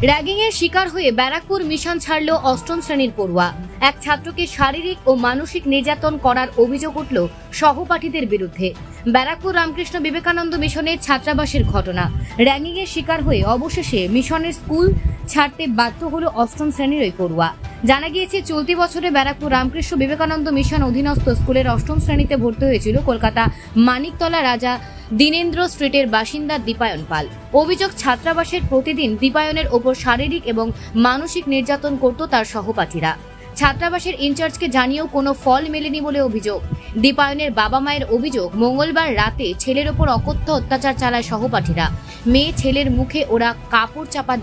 র্যাগিংয়ের শিকার হয়ে ব্যারাকপুর মিশন ছাড়ল অষ্টম শ্রেণীর পড়ুয়া। এক ছাত্রকে শারীরিক ও মানসিক নির্যাতন করার অভিযোগ উঠল সহপাঠীদের বিরুদ্ধে। ব্যারাকপুর রামকৃষ্ণ বিবেকানন্দ মিশনের ছাত্রাবাসের ঘটনা। র্যাগিংয়ের শিকার হয়ে অবশেষে মিশনের স্কুল ছাড়তে বাধ্য হল অষ্টম শ্রেণীর ওই পড়ুয়া। জানা গিয়েছে, চলতি বছরে ব্যারাকপুর রামকৃষ্ণ বিবেকানন্দ মিশন অধীনস্থ স্কুলের অষ্টম শ্রেণীতে ভর্তি হয়েছিল কলকাতা মানিকতলা রাজা দীনেন্দ্র স্ট্রিটের বাসিন্দা দীপায়ন পাল। অভিযোগ, ছাত্রাবাসের প্রতিদিন দীপায়নের ওপর শারীরিক এবং মানসিক নির্যাতন করত তার সহপাঠীরা। ছাত্রাবাসের ইনচার্জকে জানিয়েও কোনো ফল মেলেনি বলে অভিযোগ। দীপায়নের বাবা মায়ের অভিযোগ, মঙ্গলবার রাতে ছেলের ওপর অকথ্য অত্যাচার চালায় সহপাঠীরা। মেয়ে ছেলের মুখে ওরা কাপড় চাপা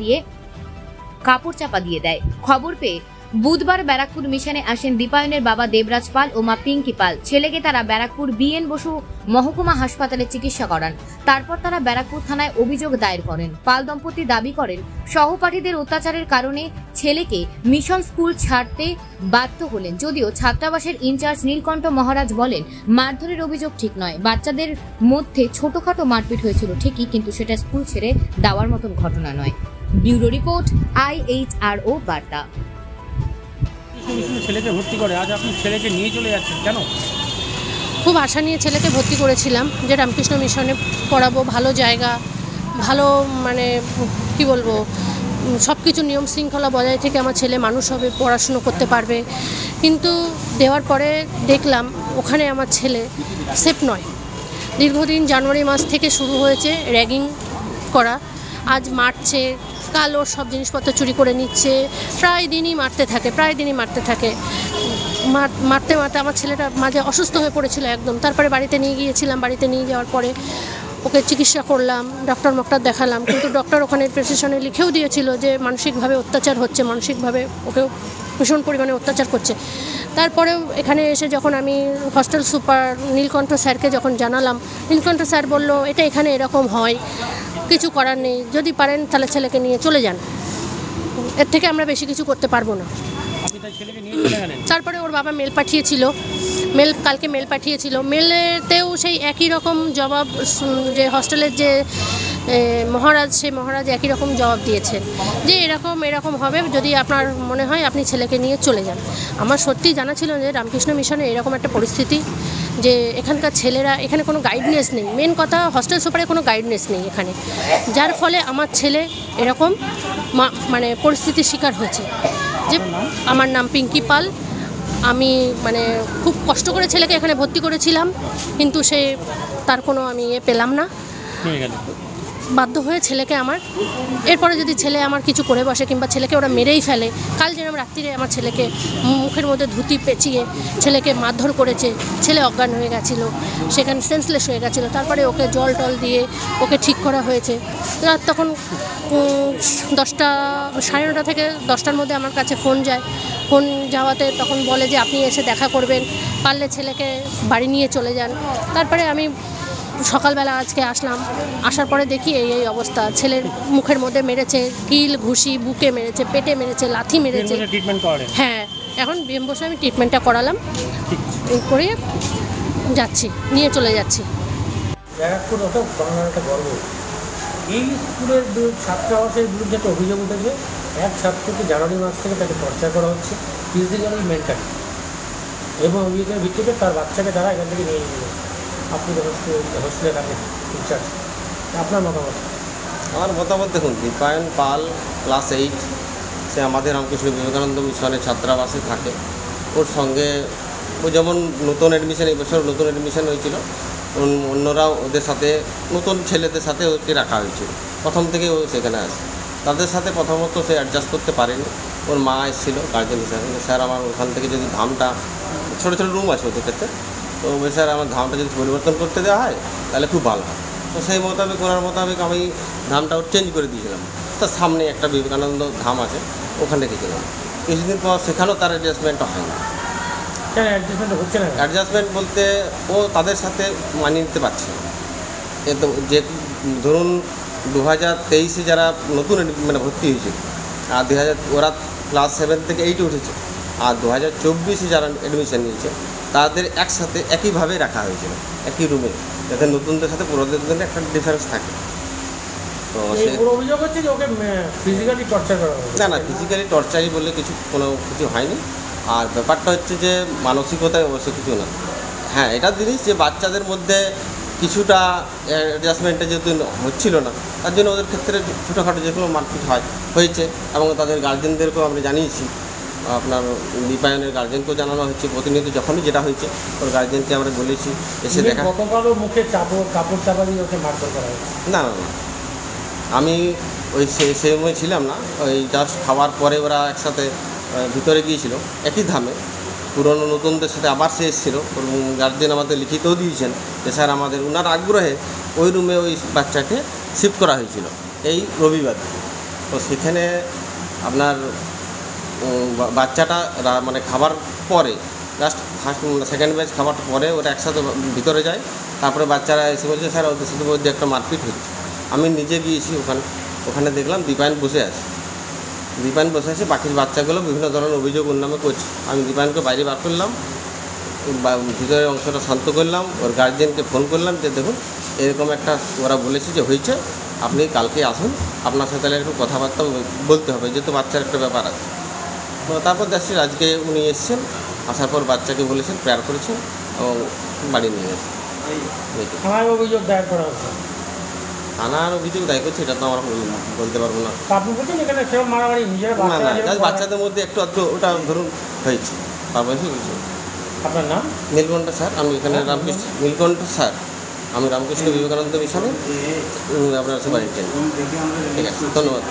দিয়ে দেয়। খবর পেয়ে বুধবার ব্যারাকপুর মিশনে আসেন দীপায়নের বাবা দেবরাজ পাল ও মা পিঙ্কি পাল। ছেলেকে তারা ব্যারাকপুর বিএন বসু মহকুমা হাসপাতালে চিকিৎসা করান। তারপর তারা ব্যারাকপুর থানায় অভিযোগ দায়ের করেন। পাল দম্পতি দাবি করেন, সহপাঠীদের অত্যাচারের কারণে ছেলেকে মিশন স্কুল ছাড়তে বাধ্য হলেন। যদিও ছাত্রাবাসের ইনচার্জ নীলকণ্ঠ মহারাজ বলেন, মারধরের অভিযোগ ঠিক নয়। বাচ্চাদের মধ্যে ছোটখাটো মারপিট হয়েছিল ঠিকই, কিন্তু সেটা স্কুল ছেড়ে দেওয়ার মতন ঘটনা নয়। ব্যুরো রিপোর্ট, IHRO বার্তা। ছেলেকে ভর্তি করে আজ আপনি ছেলেকে নিয়ে চলে যাচ্ছেন কেন? খুব আশা নিয়ে ছেলেকে ভর্তি করেছিলাম যে রামকৃষ্ণ মিশনে পড়াবো, ভালো জায়গা, ভালো মানে কি বলবো, সব কিছু নিয়ম শৃঙ্খলা বজায় থেকে আমার ছেলে মানুষ হবে, পড়াশুনো করতে পারবে। কিন্তু দেওয়ার পরে দেখলাম ওখানে আমার ছেলে সেফ নয়। দীর্ঘদিন জানুয়ারি মাস থেকে শুরু হয়েছে র্যাগিং করা। আজ মারছে, কাল ওর সব জিনিসপত্র চুরি করে নিচ্ছে, প্রায় দিনই মারতে থাকে। মারতে আমার ছেলেটা মাঝে অসুস্থ হয়ে পড়েছিল একদম। তারপরে বাড়িতে নিয়ে গিয়েছিলাম। বাড়িতে নিয়ে যাওয়ার পরে ওকে চিকিৎসা করলাম, ডক্টর দেখালাম, কিন্তু ডক্টর ওখানে প্রেসক্রিপশনে লিখেও দিয়েছিল যে মানসিকভাবে অত্যাচার হচ্ছে, মানসিকভাবে ওকে ভীষণ পরিমাণে অত্যাচার করছে। তারপরেও এখানে এসে যখন আমি হস্টেল সুপার নীলকণ্ঠ স্যারকে যখন জানালাম, নীলকণ্ঠ স্যার বলল, এটা এখানে এরকম হয়, কিছু করার নেই, যদি পারেন তাহলে ছেলেকে নিয়ে চলে যান, এর থেকে আমরা বেশি কিছু করতে পারবো না। তারপরে ওর বাবা কালকে মেল পাঠিয়েছিল। মেলেতেও সেই একই রকম জবাব, যে হস্টেলের যে মহারাজ, সেই মহারাজ একই রকম জবাব দিয়েছেন যে এরকম হবে, যদি আপনার মনে হয় আপনি ছেলেকে নিয়ে চলে যান। আমার সত্যি জানা ছিল যে রামকৃষ্ণ মিশনে এরকম একটা পরিস্থিতি, যে এখানকার ছেলেরা, এখানে কোনো গাইডনেস নেই। মেন কথা, হস্টেল সুপারে কোনো গাইডনেস নেই এখানে, যার ফলে আমার ছেলে এরকম মানে পরিস্থিতির শিকার হয়েছে। যে আমার নাম পিঙ্কি পাল। আমি মানে খুব কষ্ট করে ছেলেকে এখানে ভর্তি করেছিলাম, কিন্তু তার কোনো আমি পেলাম না। বাধ্য হয়ে ছেলেকে এরপরে যদি ছেলে আমার কিছু করে বসে, কিংবা ছেলেকে ওরা মেরেই ফেলে। কাল যেরকম রাত্রিরে আমার ছেলেকে মুখের মধ্যে ধুতি পেঁচিয়ে ছেলেকে মারধর করেছে, ছেলে অজ্ঞান হয়ে গেছিলো, সেখানে সেন্সলেস হয়ে গেছিলো। তারপরে ওকে জল টল দিয়ে ওকে ঠিক করা হয়েছে। রাত তখন 10টা, 9:30 থেকে 10টার মধ্যে আমার কাছে ফোন যাওয়াতে তখন বলে যে আপনি এসে দেখা করবেন, পারলে ছেলেকে বাড়ি নিয়ে চলে যান। তারপরে আমি সকালবেলা আজকে আসলাম। আসার পরে দেখি এই অবস্থা। ছেলের মুখের মধ্যে মেরেছে, কিল ঘুষি, বুকে মেরেছে, পেটে মেরেছে, লাথি মেরেছে। হ্যাঁ, এখন বিএম বসে আমি ট্রিটমেন্টটা করালাম, এই করে নিয়ে চলে যাচ্ছি। এই স্কুলের ছাত্রাবাসের বিরুদ্ধে একটা অভিযোগ উঠেছে, এক ছাত্রকে জানুয়ারি মাস থেকে তাকে টর্চার করা হচ্ছে ফিজিক্যালি, মেন্টালি, এবং অভিযোগের ভিত্তিতে তার বাচ্চাকে তারা এখান থেকে নিয়ে গেল। আপনি হোস্টেলের কাছে ইনচার্জ, আপনার মতামত? আমার মতামত দেখুন, দীপায়ন পাল ক্লাস 8, সে আমাদের রামকৃষ্ণ বিবেকানন্দ মিশনের ছাত্রাবাসে থাকে। ওর সঙ্গে ও যেমন নতুন অ্যাডমিশন, এই বছর নতুন অ্যাডমিশন হয়েছিল, অন্যরাও ওদের সাথে, নতুন ছেলেদের সাথে ওকে রাখা হয়েছিল। প্রথম থেকে ও সেখানে আসে। তাদের সাথে প্রথমত সে অ্যাডজাস্ট করতে পারেনি। ওর মা এসেছিলো গার্জেন হিসাবে, স্যার আমার ওখান থেকে যদি ধামটা, ছোটো ছোটো রুম আছে ওদের ক্ষেত্রে, তো স্যার আমার ধামটা যদি পরিবর্তন করতে দেওয়া হয় তাহলে খুব ভালো হয়। তো সেই মোতাবেক আমি ধামটা চেঞ্জ করে দিয়েছিলাম। তার সামনে একটা বিবেকানন্দ ধাম আছে, ওখানে রেখেছিলাম। কিছুদিন পর সেখানেও তার অ্যাডজাস্টমেন্টটা হয় না। অ্যাডজাস্টমেন্ট বলতে ও তাদের সাথে মানিয়ে নিতে পারছে না। তো যে ধরুন 2023-এ যারা নতুন মানে ভর্তি হয়েছিল, আর 2000 ওরা ক্লাস 7 থেকে 8-এ উঠেছে, আর 2024-এ যারা অ্যাডমিশন নিয়েছে তাদের একসাথে একইভাবে রাখা হয়েছিল, একই রুমে, যাতে নতুনদের সাথে পুরোদের জন্য একটা ডিফারেন্স থাকে। তো এই সে ওর অভিযোগ হচ্ছে যে ওকে ফিজিক্যালি টর্চার করা হয়েছে। না ফিজিক্যালি টর্চারই বললে কোনো কিছু হয়নি। আর ব্যাপারটা হচ্ছে যে মানসিকতায় অবশ্য কিছু না। হ্যাঁ, এটা জিনিস যে বাচ্চাদের মধ্যে কিছুটা অ্যাডজাস্টমেন্টে যেহেতু হচ্ছিল না, তার জন্য ওদের ক্ষেত্রে ছোটোখাটো যেগুলো মারপিট হয়েছে এবং তাদের গার্জেনদেরকেও আমরা জানিয়েছি। আপনার দীপায়নের গার্জেনকেও জানানো হচ্ছে, প্রতিনিয়ত যখনই যেটা হয়েছে ওর গার্জেনকে আমরা বলেছি এসে দেখা। গতকালও মুখে কাপড় চাপা দিয়ে ওকে মারধর করা হয়েছে। না, আমি ওই সেই সময় ছিলাম না, ওই জাস্ট খাওয়ার পরে ওরা একসাথে ভিতরে গিয়েছিল একই ধামে। পুরনো নতুনদের সাথে আবার সে এসেছিলো। গার্জেন আমাদের লিখিতও দিয়েছেন যে স্যার আমাদের ওনার আগ্রহে ওই রুমে ওই বাচ্চাকে শিফট করা হয়েছিল এই রবিবার। তো সেখানে আপনার বাচ্চাটা মানে খাবার পরে জাস্ট সেকেন্ড ব্যাচ খাবার পরে ওরা একসাথে ভিতরে যায়। তারপরে বাচ্চারা এসে বলছে স্যার ওদের সাথে মধ্যে একটা মারপিট হচ্ছে। আমি নিজে গিয়েছি ওখানে দেখলাম দীপায়ন বসে আছে। বাকি বাচ্চাগুলো বিভিন্ন ধরনের অভিযোগ ওর নামে করছে। আমি দীপায়নকে বাইরে বার করলাম, ভিতরের অংশটা শান্ত করলাম, ওর গার্জেনকে ফোন করলাম যে দেখুন এরকম একটা ওরা বলেছে যে হয়েছে, আপনি কালকে আসুন, আপনার সাথে একটু কথাবার্তা বলতে হবে, যেহেতু বাচ্চার একটা ব্যাপার আছে। তো তারপর দেখছি আজকে উনি এসছেন, আসার পর বাচ্চাকে বলেছেন, প্রেয়ার করেছেন এবং বাড়ি নিয়ে গেছেন। থানায় অভিযোগ দায়ের করা হচ্ছে। থানার অভিযোগ দায় করছে এটা তো আমরা বলতে পারবো না। আপনি বলছেন এখানে সেরকম মারামারি নিজেরা বাচ্চাদের মধ্যে একটু আধটু ওটা ধরুন হয়েছে। আপনার নাম? নীলকণ্ঠ স্যার, আমি এখানে নীলকণ্ঠ স্যার, আমি রামকৃষ্ণ বিবেকানন্দ মিশনে আপনার সুপারিনটেন্ডেন্ট। ঠিক আছে, ধন্যবাদ।